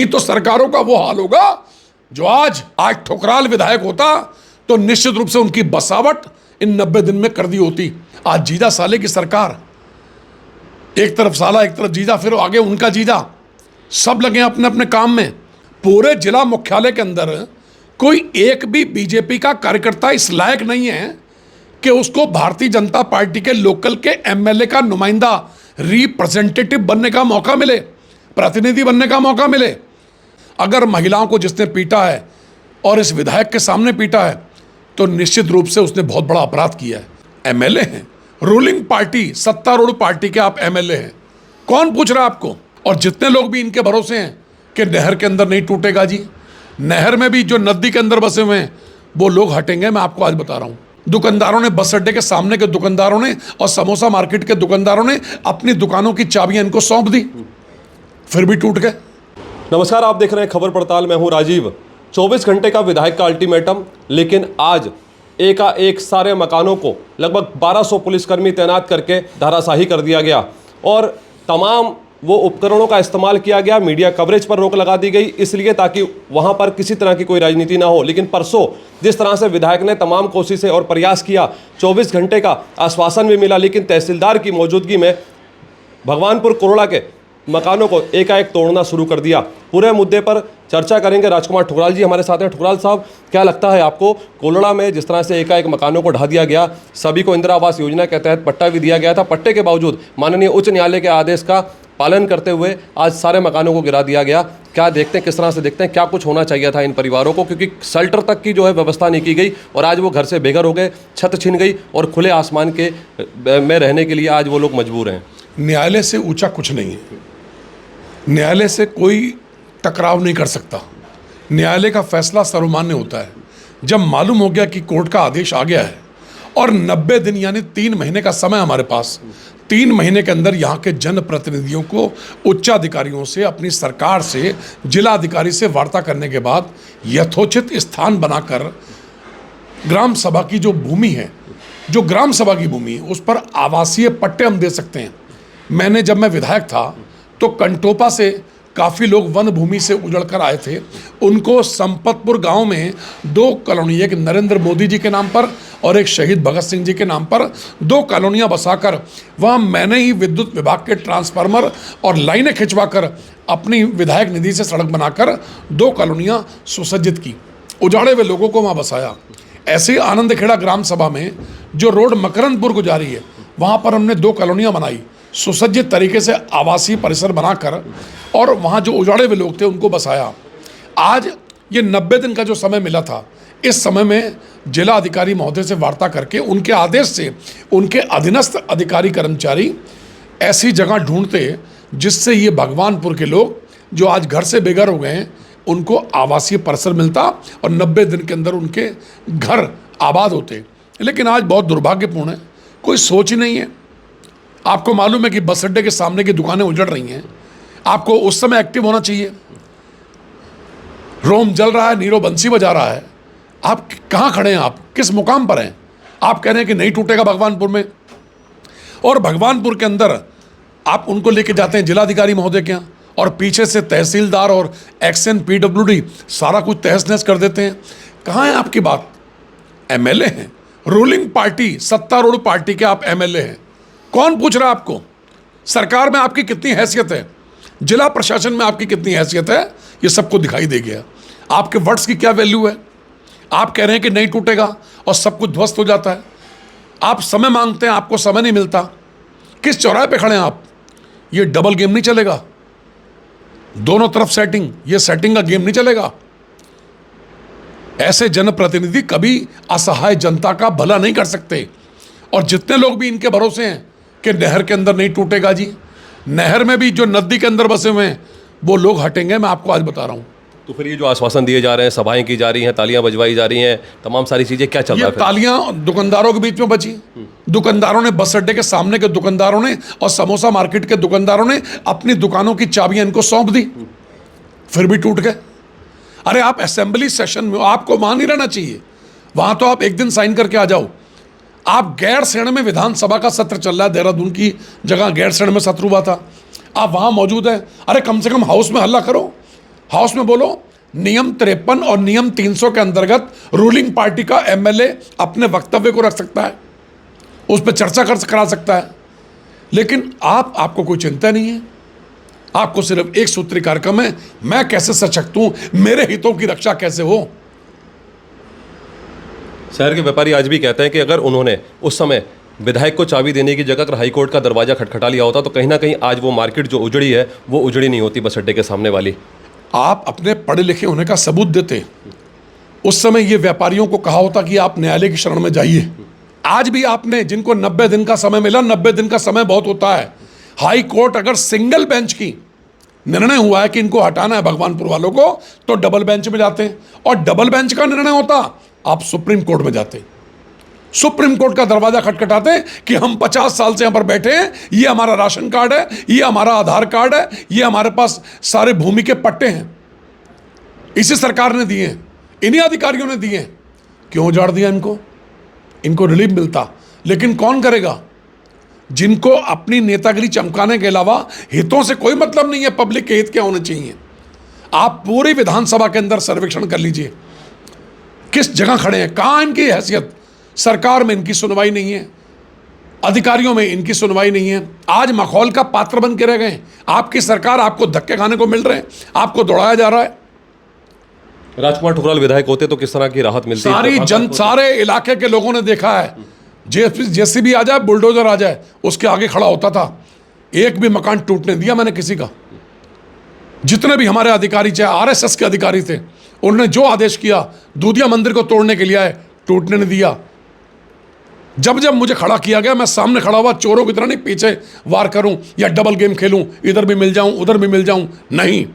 नहीं तो सरकारों का वो हाल होगा जो आज ठुकराल विधायक होता तो निश्चित रूप से उनकी बसावट इन 90 दिन में कर दी होती। आज जीजा साले की सरकार, एक तरफ साला एक तरफ जीजा, फिर आगे उनका जीजा, सब लगे अपने अपने काम में। पूरे जिला मुख्यालय के अंदर कोई एक भी बीजेपी का कार्यकर्ता इस लायक नहीं है कि उसको भारतीय जनता पार्टी के लोकल के एमएलए का नुमाइंदा, रिप्रेजेंटेटिव बनने का मौका मिले, प्रतिनिधि बनने का मौका मिले। अगर महिलाओं को जिसने पीटा है और इस विधायक के सामने पीटा है तो निश्चित रूप से उसने बहुत बड़ा अपराध किया है। एमएलए हैं, रूलिंग पार्टी, सत्तारूढ़ पार्टी के आप एमएलए हैं, कौन पूछ रहा है आपको? और जितने लोग भी इनके भरोसे हैं कि नहर के अंदर नहीं टूटेगा जी, नहर में भी जो नदी के अंदर बसे हुए हैं वो लोग हटेंगे। मैं आपको आज बता रहा हूं, दुकानदारों ने, बस अड्डे के सामने के दुकानदारों ने और समोसा मार्केट के दुकानदारों ने अपनी दुकानों की चाबियां इनको सौंप दी, फिर भी टूट गए। नमस्कार, आप देख रहे हैं खबर पड़ताल। मैं हूं राजीव। 24 घंटे का विधायक का अल्टीमेटम, लेकिन आज एकाएक सारे मकानों को लगभग 1200 पुलिसकर्मी तैनात करके धराशाही कर दिया गया और तमाम वो उपकरणों का इस्तेमाल किया गया। मीडिया कवरेज पर रोक लगा दी गई, इसलिए ताकि वहां पर किसी तरह की कोई राजनीति ना हो। लेकिन परसों जिस तरह से विधायक ने तमाम कोशिशें और प्रयास किया, 24 घंटे का आश्वासन भी मिला, लेकिन तहसीलदार की मौजूदगी में भगवानपुर कोरोड़ा के मकानों को एकाएक तोड़ना शुरू कर दिया। पूरे मुद्दे पर चर्चा करेंगे। राजकुमार ठुकराल जी हमारे साथ हैं। ठुकराल साहब, क्या लगता है आपको, कोरोड़ा में जिस तरह से एकाएक मकानों को ढा दिया गया, सभी को इंदिरा आवास योजना के तहत पट्टा भी दिया गया था, पट्टे के बावजूद माननीय उच्च न्यायालय के आदेश का पालन करते हुए आज सारे मकानों को गिरा दिया गया, क्या देखते हैं, किस तरह से देखते हैं, क्या कुछ होना चाहिए था इन परिवारों को? क्योंकि शेल्टर तक की जो है व्यवस्था नहीं की गई और आज वो घर से बेघर हो गए, छत छिन गई और खुले आसमान के में रहने के लिए आज वो लोग मजबूर हैं। न्यायालय से ऊंचा कुछ नहीं है, न्यायालय से कोई टकराव नहीं कर सकता। न्यायालय का फैसला सर्वमान्य होता है। जब मालूम हो गया कि कोर्ट का आदेश आ गया है और 90 दिन यानी 3 महीने का समय हमारे पास, 3 महीने के अंदर यहाँ के जनप्रतिनिधियों को उच्चाधिकारियों से, अपनी सरकार से, जिलाधिकारी से वार्ता करने के बाद यथोचित स्थान बनाकर ग्राम सभा की जो भूमि है, जो ग्राम सभा की भूमि है, उस पर आवासीय पट्टे हम दे सकते हैं। जब मैं विधायक था तो कंटोपा से काफ़ी लोग वन भूमि से उजड़ कर आए थे, उनको संपतपुर गांव में 2 कॉलोनी, एक नरेंद्र मोदी जी के नाम पर और एक शहीद भगत सिंह जी के नाम पर 2 कॉलोनियां बसाकर वहां मैंने ही विद्युत विभाग के ट्रांसफार्मर और लाइनें खिंचवाकर अपनी विधायक निधि से सड़क बनाकर 2 कॉलोनियां सुसज्जित की, उजाड़े हुए लोगों को वहाँ बसाया। ऐसे ही आनंदखेड़ा ग्राम सभा में जो रोड मकरंदपुर को जा रही है, वहाँ पर हमने 2 कॉलोनियाँ बनाई, सुसज्जित तरीके से आवासीय परिसर बनाकर, और वहाँ जो उजाड़े हुए लोग थे उनको बसाया। आज ये 90 दिन का जो समय मिला था, इस समय में जिला अधिकारी महोदय से वार्ता करके उनके आदेश से उनके अधीनस्थ अधिकारी कर्मचारी ऐसी जगह ढूंढते जिससे ये भगवानपुर के लोग जो आज घर से बेघर हो गए हैं उनको आवासीय परिसर मिलता और 90 दिन के अंदर उनके घर आबाद होते। लेकिन आज बहुत दुर्भाग्यपूर्ण है, कोई सोच ही नहीं है। आपको मालूम है कि बस अड्डे के सामने की दुकानें उजड़ रही हैं, आपको उस समय एक्टिव होना चाहिए। रोम जल रहा है, नीरो बंसी बजा रहा है, आप कहाँ खड़े हैं? आप किस मुकाम पर हैं? आप कह रहे हैं कि नहीं टूटेगा भगवानपुर में, और भगवानपुर के अंदर आप उनको लेके जाते हैं जिलाधिकारी महोदय के यहाँ और पीछे से तहसीलदार और एक्सएन पीडब्ल्यूडी सारा कुछ तहस नहस कर देते हैं। कहाँ है आपकी बात? एमएलए हैं, रूलिंग पार्टी, सत्तारूढ़ पार्टी के आप एमएलए हैं, कौन पूछ रहा है आपको? सरकार में आपकी कितनी हैसियत है, जिला प्रशासन में आपकी कितनी हैसियत है, ये सबको दिखाई दे गया। आपके वर्ड्स की क्या वैल्यू है? आप कह रहे हैं कि नहीं टूटेगा और सब कुछ ध्वस्त हो जाता है। आप समय मांगते हैं, आपको समय नहीं मिलता। किस चौराहे पे खड़े हैं आप? ये डबल गेम नहीं चलेगा, दोनों तरफ सेटिंग, ये सेटिंग का गेम नहीं चलेगा। ऐसे जनप्रतिनिधि कभी असहाय जनता का भला नहीं कर सकते। और जितने लोग भी इनके भरोसे हैं कि नहर के अंदर नहीं टूटेगा जी, नहर में भी जो नदी के अंदर बसे हुए हैं वो लोग हटेंगे। मैं आपको आज बता रहा हूं। तो फिर ये जो आश्वासन दिए जा रहे हैं, सभाएं की जा रही हैं, तालियां बजवाई जा रही हैं, तमाम सारी चीजें, क्या चल रहा है? ये तालियां दुकानदारों के बीच में बची। दुकानदारों ने, बस अड्डे के सामने के दुकानदारों ने और समोसा मार्केट के दुकानदारों ने अपनी दुकानों की चाबियां इनको सौंप दी, फिर भी टूट गए। अरे आप असेंबली सेशन में, आपको वहां नहीं रहना चाहिए, वहां तो आप एक दिन साइन करके आ जाओ। आप गैरसैंण में विधानसभा का सत्र चल रहा है, देहरादून की जगह गैरसैंण में सत्र हुआ था, आप वहां मौजूद हैं। अरे कम से कम हाउस में हल्ला करो, हाउस में बोलो, नियम 53 और नियम 300 के अंतर्गत रूलिंग पार्टी का एमएलए अपने वक्तव्य को रख सकता है, उस पर चर्चा करा सकता है। लेकिन आपको कोई चिंता नहीं है, आपको सिर्फ एक सूत्री कार्यक्रम है, मैं कैसे सशक्त हूं, मेरे हितों की रक्षा कैसे हो। शहर के व्यापारी आज भी कहते हैं कि अगर उन्होंने उस समय विधायक को चाबी देने की जगह अगर हाईकोर्ट का दरवाजा खटखटा लिया होता तो कहीं ना कहीं आज वो मार्केट जो उजड़ी है वो उजड़ी नहीं होती बस अड्डे के सामने वाली। आप अपने पढ़े लिखे होने का सबूत देते, उस समय ये व्यापारियों को कहा होता कि आप न्यायालय की शरण में जाइए। आज भी आपने, जिनको 90 दिन का समय मिला, 90 दिन का समय बहुत होता है। हाई कोर्ट अगर सिंगल बेंच की निर्णय हुआ है कि इनको हटाना है भगवानपुर वालों को, तो डबल बेंच में जाते हैं, और डबल बेंच का निर्णय होता आप सुप्रीम कोर्ट में जाते, सुप्रीम कोर्ट का दरवाजा खटखटाते कि हम 50 साल से यहां पर बैठे हैं, ये हमारा राशन कार्ड है, ये हमारा आधार कार्ड है, ये हमारे पास सारे भूमि के पट्टे हैं, इसी सरकार ने दिए हैं, इन्हीं अधिकारियों ने दिए हैं, क्यों उजाड़ दिया इनको रिलीफ मिलता। लेकिन कौन करेगा? जिनको अपनी नेतागिरी चमकाने के अलावा हितों से कोई मतलब नहीं है, पब्लिक के हित क्या होने चाहिए। आप पूरी विधानसभा के अंदर सर्वेक्षण कर लीजिए, किस जगह खड़े हैं, कहां इनकी हैसियत। सरकार में इनकी सुनवाई नहीं है, अधिकारियों में इनकी सुनवाई नहीं है, आज मखौल का पात्र बन के रह गए। आपकी सरकार, आपको धक्के खाने को मिल रहे हैं, आपको दौड़ाया जा रहा है। राजकुमार ठुकराल विधायक होते तो किस तरह की राहत मिलती? सारे इलाके के लोगों ने देखा है, जेसीबी आ जाए, बुलडोजर आ जाए, उसके आगे खड़ा होता था, एक भी मकान टूटने दिया मैंने किसी का। जितने भी हमारे अधिकारी, चाहे आरएसएस के अधिकारी थे, उन्होंने जो आदेश किया, दूधिया मंदिर को तोड़ने के लिए आए, टूटने नहीं दिया। जब जब मुझे खड़ा किया गया, मैं सामने खड़ा हुआ, चोरों की तरह नहीं पीछे वार करूं या डबल गेम खेलूं, इधर भी मिल जाऊं उधर भी मिल जाऊं, नहीं।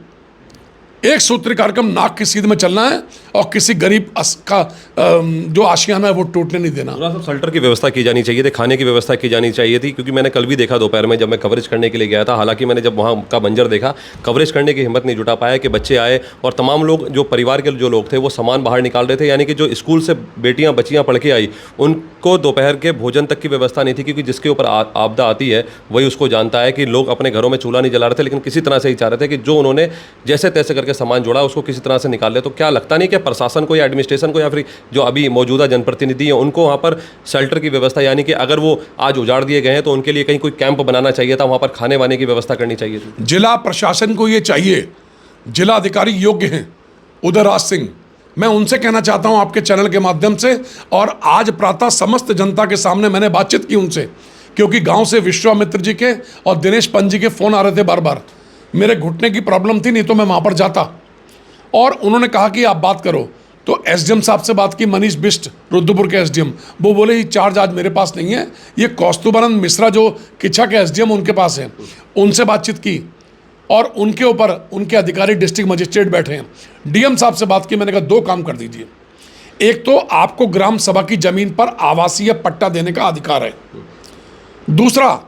एक सूत्री कार्यक्रम नाक की सीध में चलना है और किसी गरीब का जो आशियाना है वो टूटने नहीं देना। सब शेल्टर की व्यवस्था की जानी चाहिए थी, खाने की व्यवस्था की जानी चाहिए थी, क्योंकि मैंने कल भी देखा दोपहर में जब मैं कवरेज करने के लिए गया था, हालांकि मैंने जब वहाँ का मंजर देखा, कवरेज करने की हिम्मत नहीं जुटा पाया कि बच्चे आए और तमाम लोग, जो परिवार के जो लोग थे, वो सामान बाहर निकाल रहे थे, यानी कि जो स्कूल से बेटियाँ बच्चियाँ पढ़ के आई, उनको दोपहर के भोजन तक की व्यवस्था नहीं थी, क्योंकि जिसके ऊपर आपदा आती है वही उसको जानता है कि लोग अपने घरों में चूल्हा नहीं जला रहे थे, लेकिन किसी तरह से ही चाह रहे थे कि जो उन्होंने जैसे तैसे करके सामान जोड़ा उसको किसी तरह से निकाल ले। तो क्या लगता नहीं कि प्रशासन को या एडमिनिस्ट्रेशन को या फिर जो अभी मौजूदा जनप्रतिनिधि हैं उनको वहाँ पर शेल्टर की व्यवस्था, यानी कि अगर वो आज उजाड़ दिए गए हैं तो उनके लिए कहीं कोई कैंप बनाना चाहिए था, वहाँ पर खाने वाने की व्यवस्था करनी चाहिए थी। जिला प्रशासन को ये चाहिए, जिला अधिकारी योग्य हैं उदयराज सिंह, मैं उनसे कहना चाहता हूं आपके चैनल के माध्यम से, और आज प्रातः समस्त जनता के सामने मैंने बातचीत की उनसे, क्योंकि गांव से विश्वामित्र जी के और दिनेश पंत जी के फ़ोन आ रहे थे बार बार। मेरे घुटने की प्रॉब्लम थी, नहीं तो मैं वहाँ पर जाता, और उन्होंने कहा कि आप बात करो। तो एसडीएम साहब से बात की, मनीष बिष्ट रुद्रपुर के एसडीएम, वो बोले ये चार्ज आज मेरे पास नहीं है, ये कौस्तुभानंद मिश्रा जो किच्छा के एसडीएम उनके पास है, उनसे बातचीत की, और उनके ऊपर उनके अधिकारी डिस्ट्रिक्ट मजिस्ट्रेट बैठे हैं। डीएम साहब से बात की, मैंने कहा 2 काम कर दीजिए, एक तो आपको ग्राम सभा की जमीन पर आवासीय पट्टा देने का अधिकार है, दूसरा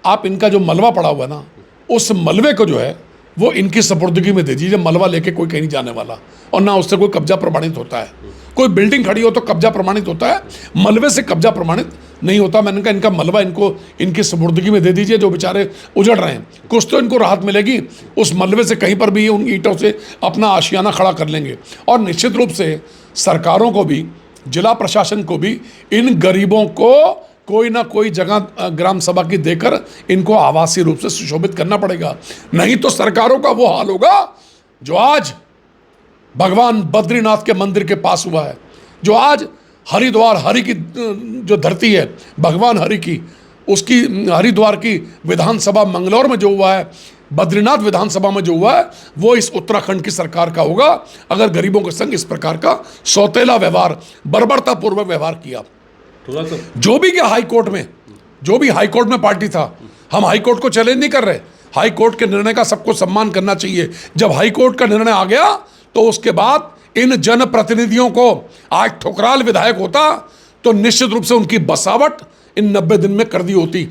आप इनका जो मलबा पड़ा हुआ है ना, उस मलबे को जो है वो इनकी सपुर्दगी में दे दीजिए। मलबा लेके कोई कहीं नहीं जाने वाला, और ना उससे कोई कब्जा प्रमाणित होता है। कोई बिल्डिंग खड़ी हो तो कब्जा प्रमाणित होता है, मलबे से कब्जा प्रमाणित नहीं होता। मैंने कहा इनका मलबा इनको इनकी सपुर्दगी में दे दीजिए, जो बेचारे उजड़ रहे हैं, कुछ तो इनको राहत मिलेगी, उस मलबे से कहीं पर भी उन ईंटों से अपना आशियाना खड़ा कर लेंगे। और निश्चित रूप से सरकारों को भी, जिला प्रशासन को भी इन गरीबों को कोई ना कोई जगह ग्राम सभा की देकर इनको आवासीय रूप से सुशोभित करना पड़ेगा, नहीं तो सरकारों का वो हाल होगा जो आज भगवान बद्रीनाथ के मंदिर के पास हुआ है, जो आज हरिद्वार, हरि की जो धरती है भगवान हरि की, उसकी हरिद्वार की विधानसभा मंगलौर में जो हुआ है, बद्रीनाथ विधानसभा में जो हुआ है, वो इस उत्तराखंड की सरकार का होगा, अगर गरीबों के संग इस प्रकार का सौतेला व्यवहार, बर्बरतापूर्वक व्यवहार किया। जो भी क्या हाई कोर्ट में, जो भी हाई कोर्ट में पार्टी था, हम हाई कोर्ट को चैलेंज नहीं कर रहे, हाई कोर्ट के निर्णय का सबको सम्मान करना चाहिए। जब हाई कोर्ट का निर्णय आ गया तो उसके बाद इन जनप्रतिनिधियों को, आज ठुकराल विधायक होता तो निश्चित रूप से उनकी बसावट इन 90 दिन में कर दी होती,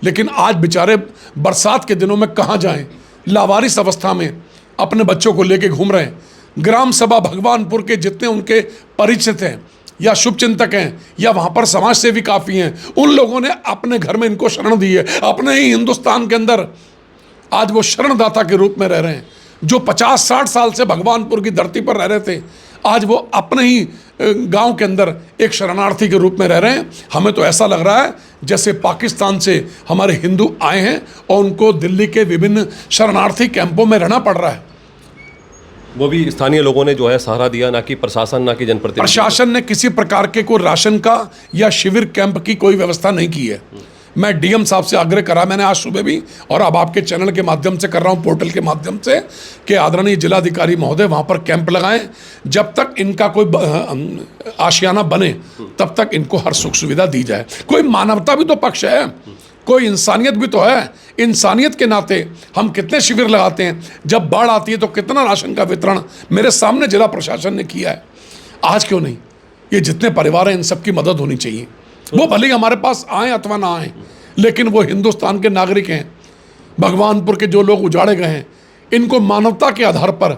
लेकिन आज बेचारे बरसात के दिनों में कहाँ जाएं, लावारिस अवस्था में अपने बच्चों को लेके घूम रहे हैं। ग्राम सभा भगवानपुर के जितने उनके परिचित हैं या शुभचिंतक हैं या वहाँ पर समाज सेवी काफ़ी हैं, उन लोगों ने अपने घर में इनको शरण दी है। अपने ही हिंदुस्तान के अंदर आज वो शरणदाता के रूप में रह रहे हैं। जो 50-60 साल से भगवानपुर की धरती पर रह रहे थे, आज वो अपने ही गांव के अंदर एक शरणार्थी के रूप में रह रहे हैं। हमें तो ऐसा लग रहा है जैसे पाकिस्तान से हमारे हिंदू आए हैं और उनको दिल्ली के विभिन्न शरणार्थी कैंपों में रहना पड़ रहा है। वो भी स्थानीय लोगों ने जो है सहारा दिया, ना कि प्रशासन, ना कि जनप्रतिनिधि। प्रशासन ने किसी प्रकार के कोई राशन का या शिविर कैंप की कोई व्यवस्था नहीं की है। मैं डीएम साहब से आग्रह करा, मैंने आज सुबह भी, और अब आपके चैनल के माध्यम से कर रहा हूं, पोर्टल के माध्यम से, कि आदरणीय जिलाधिकारी महोदय वहां पर कैंप लगाएं। जब तक इनका कोई आशियाना बने तब तक इनको हर सुख सुविधा दी जाए। कोई मानवता भी तो पक्ष है, कोई इंसानियत भी तो है। इंसानियत के नाते हम कितने शिविर लगाते हैं, जब बाढ़ आती है तो कितना राशन का वितरण मेरे सामने जिला प्रशासन ने किया है। आज क्यों नहीं? ये जितने परिवार हैं इन सबकी मदद होनी चाहिए। वो भले ही हमारे पास आए अथवा ना आए, लेकिन वो हिंदुस्तान के नागरिक हैं। भगवानपुर के जो लोग उजाड़े गए हैं, इनको मानवता के आधार पर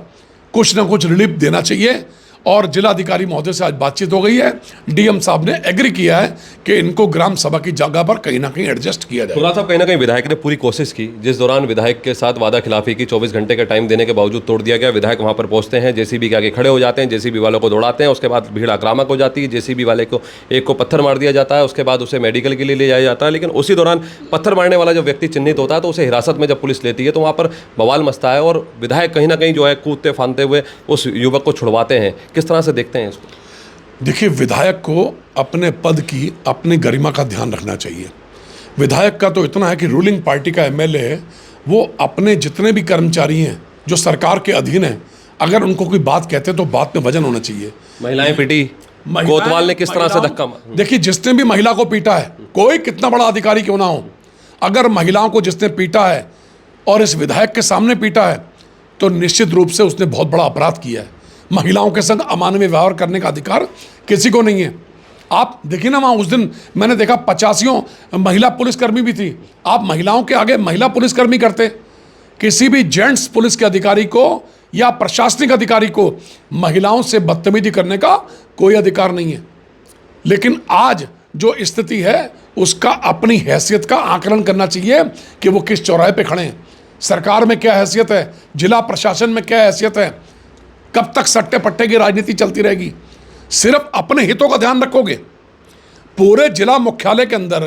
कुछ ना कुछ रिलीफ देना चाहिए। और जिलाधिकारी महोदय से आज बातचीत हो गई है, डीएम साहब ने एग्री किया है कि इनको ग्राम सभा की जगह पर कहीं ना कहीं एडजस्ट किया जाए। साहब, कहीं ना कहीं विधायक ने पूरी कोशिश की, जिस दौरान विधायक के साथ वादा खिलाफी की, 24 घंटे का टाइम देने के बावजूद तोड़ दिया गया। विधायक वहां पर पहुंचते हैं, जेसीबी के आगे खड़े हो जाते हैं, जेसीबी वालों को दौड़ाते हैं, उसके बाद भीड़ आक्रामक हो जाती है, जेसीबी वाले को एक को पत्थर मार दिया जाता है, उसके बाद उसे मेडिकल के लिए ले जाया जाता है। लेकिन उसी दौरान पत्थर मारने वाला जो व्यक्ति चिन्हित होता है तो उसे हिरासत में जब पुलिस लेती है तो वहाँ पर बवाल मचता है और विधायक कहीं ना कहीं जो है कूदते फांदते हुए उस युवक को छुड़वाते हैं। किस तरह से देखते हैं? देखिए, विधायक को अपने पद की, अपनी गरिमा का ध्यान रखना चाहिए। विधायक का तो इतना है कि रूलिंग पार्टी का एमएलए है, वो अपने जितने भी कर्मचारी हैं जो सरकार के अधीन हैं, अगर उनको कोई बात कहते हैं तो बात में वजन होना चाहिए। महिलाएं पिटी, कोतवाल ने किस तरह से धक्का मारा? देखिए, जिसने भी महिला को पीटा है, कोई कितना बड़ा अधिकारी क्यों ना हो, अगर महिलाओं को जिसने पीटा है और इस विधायक के सामने पीटा है तो निश्चित रूप से उसने बहुत बड़ा अपराध किया है। महिलाओं के संग अमानवीय व्यवहार करने का अधिकार किसी को नहीं है। आप देखिए ना, वहाँ उस दिन मैंने देखा 85 महिला पुलिसकर्मी भी थी। आप महिलाओं के आगे महिला पुलिसकर्मी करते? किसी भी जेंट्स पुलिस के अधिकारी को या प्रशासनिक अधिकारी को महिलाओं से बदतमीजी करने का कोई अधिकार नहीं है। लेकिन आज जो स्थिति है उसका अपनी हैसियत का आकलन करना चाहिए कि वो किस चौराहे पे खड़े हैं। सरकार में क्या हैसियत है, जिला प्रशासन में क्या हैसियत है। कब तक सट्टे पट्टे की राजनीति चलती रहेगी? सिर्फ अपने हितों का ध्यान रखोगे। पूरे जिला मुख्यालय के अंदर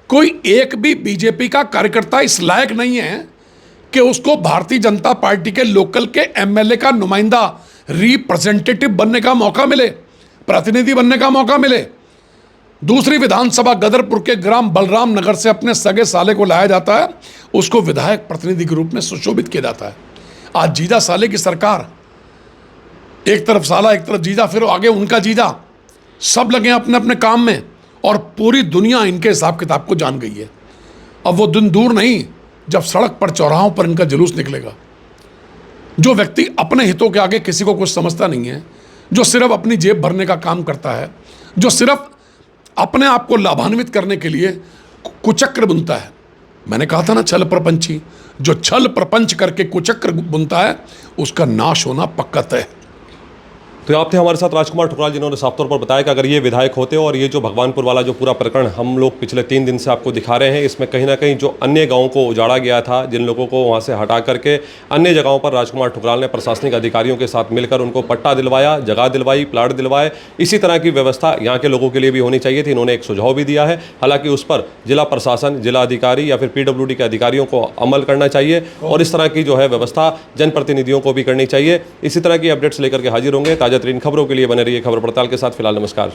कोई एक भी बीजेपी का कार्यकर्ता इस लायक नहीं है कि उसको भारतीय जनता पार्टी के लोकल के एमएलए का नुमाइंदा, रिप्रेजेंटेटिव बनने का मौका मिले, प्रतिनिधि बनने का मौका मिले। दूसरी विधानसभा गदरपुर के ग्राम बलराम नगर से अपने सगे साले को लाया जाता है, उसको विधायक प्रतिनिधि के रूप में सुशोभित किया जाता है। आज जीजा साले की सरकार, एक तरफ साला एक तरफ जीजा, फिर आगे उनका जीजा, सब लगे अपने अपने काम में और पूरी दुनिया इनके हिसाब किताब को जान गई है। अब वो दिन दूर नहीं जब सड़क पर, चौराहों पर इनका जुलूस निकलेगा। जो व्यक्ति अपने हितों के आगे किसी को कुछ समझता नहीं है, जो सिर्फ अपनी जेब भरने का काम करता है, जो सिर्फ अपने आप को लाभान्वित करने के लिए कुचक्र बुनता है। मैंने कहा था ना, छल प्रपंची, जो छल प्रपंच करके कुचक्र बुनता है उसका नाश होना पक्का तय है। तो आप थे हमारे साथ राजकुमार ठुकराल, जिन्होंने साफ तौर पर बताया कि अगर ये विधायक होते और ये जो भगवानपुर वाला जो पूरा प्रकरण हम लोग पिछले 3 दिन से आपको दिखा रहे हैं, इसमें कहीं ना कहीं जो अन्य गांवों को उजाड़ा गया था, जिन लोगों को वहां से हटा करके अन्य जगहों पर राजकुमार ठुकराल ने प्रशासनिक अधिकारियों के साथ मिलकर उनको पट्टा दिलवाया, जगह दिलवाई, प्लाट दिलवाए। इसी तरह की व्यवस्था यहाँ के लोगों के लिए भी होनी चाहिए थी। इन्होंने एक सुझाव भी दिया है, हालांकि उस पर जिला प्रशासन, जिला अधिकारी या फिर PWD के अधिकारियों को अमल करना चाहिए और इस तरह की जो है व्यवस्था जनप्रतिनिधियों को भी करनी चाहिए। इसी तरह की अपडेट्स लेकर के हाजिर होंगे। ताज़ा तरीन खबरों के लिए बने रहिए खबर पड़ताल के साथ। फिलहाल नमस्कार।